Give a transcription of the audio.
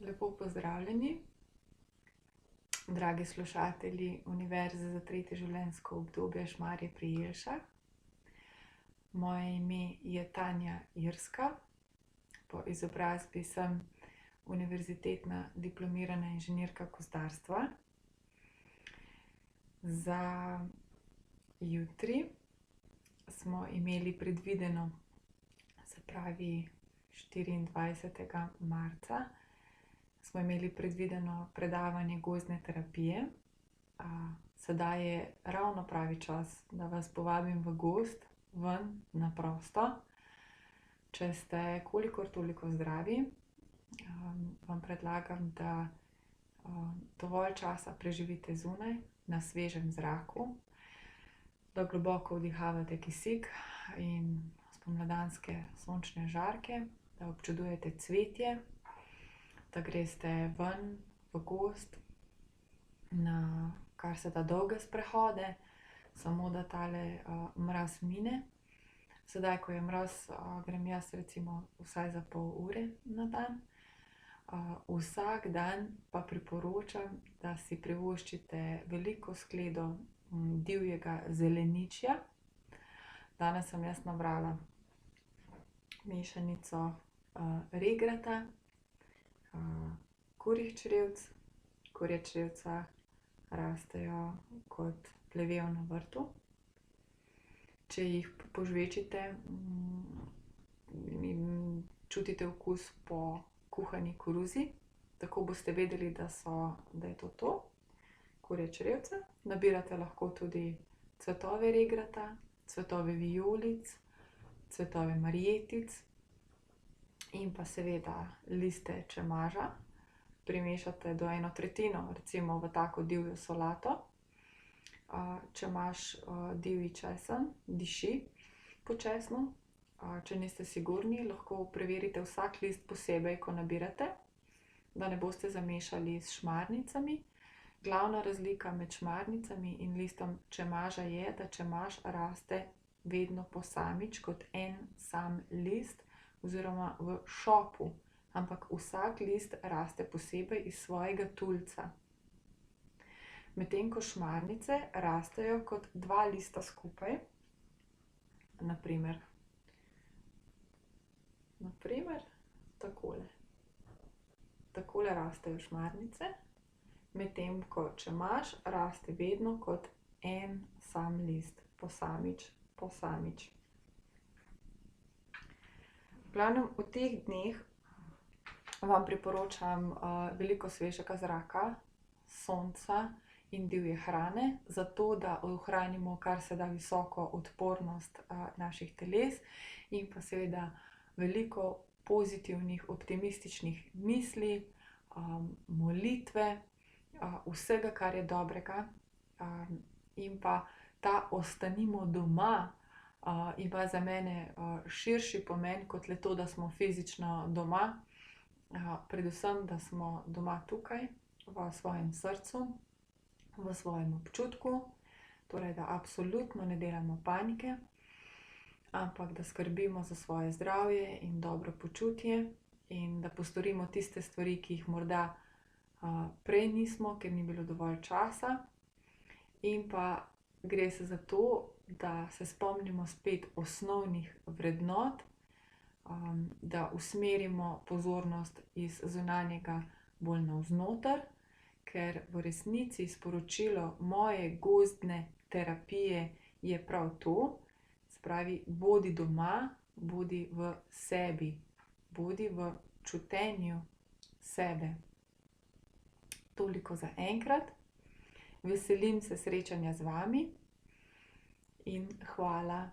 Lepo pozdravljeni, dragi slušatelji Univerze za tretje življenjsko obdobje Šmarje pri Jelšah. Moje ime je Tanja Irska, po izobrazbi sem univerzitetna diplomirana inženirka gozdarstva. Za jutri smo imeli predvideno, se pravi 24. marca, smo imeli predvideno predavanje gozdne terapije. Sedaj je ravno pravi čas, da vas povabim v gozd, ven, na prosto. Če ste kolikor toliko zdravi, vam predlagam, da dovolj časa preživite zunaj, na svežem zraku, da globoko vdihavate kisik in spomladanske sončne žarke, da občudujete cvetje, da greste ven v gozd na kar se da dolge sprehode, samo da tale mraz mine. Sedaj, ko je mraz, grem jaz recimo vsaj za pol ure na dan. Vsak dan pa priporočam, da si privoščite veliko skledo divjega zeleničja. Danes sem jaz nabrala mešanico regrata, kurjih črevc. Kurja črevca rastejo kot plevel na vrtu. Če jih požvečite in čutite okus po kuhani koruzi, tako boste vedeli, da je to kurje črevce. Nabirate lahko tudi cvetove regrata, cvetove vijolic, cvetove marjetic in pa seveda liste čemaža. Primešate do 1/3, recimo v tako divjo solato. Čemaž divji česen diši po česnu. Če niste sigurni, lahko preverite vsak list posebej, ko nabirate, da ne boste zamešali s šmarnicami. Glavna razlika med šmarnicami in listom čemaža je, da čemaž raste vedno posamič kot en sam list oziroma v šopu, ampak vsak list raste posebej iz svojega tulca. Medtem ko šmarnice rastejo kot dva lista skupaj, naprimer takole. Takole rastejo šmarnice, medtem ko čemaž raste vedno kot en sam list, posamič. V glavnem, v teh dneh vam priporočam veliko svežega zraka, sonca in divje hrane, zato da ohranimo kar se da visoko odpornost naših teles in pa seveda veliko pozitivnih, optimističnih misli, molitve, vsega, kar je dobrega. In pa ta ostanimo doma ima za mene širši pomen kot le to, da smo fizično doma. Predvsem, da smo doma tukaj, v svojem srcu, v svojem občutku, torej da absolutno ne delamo panike, ampak da skrbimo za svoje zdravje in dobro počutje in da postorimo tiste stvari, ki jih morda prej nismo, ker ni bilo dovolj časa. In pa gre se za to, da se spomnimo spet osnovnih vrednot, da usmerimo pozornost iz zunanjega bolj navznoter, ker v resnici sporočilo moje gozdne terapije je prav to, se pravi, bodi doma, bodi v sebi, bodi v čutenju sebe. Toliko za enkrat. Veselim se srečanja z vami in hvala.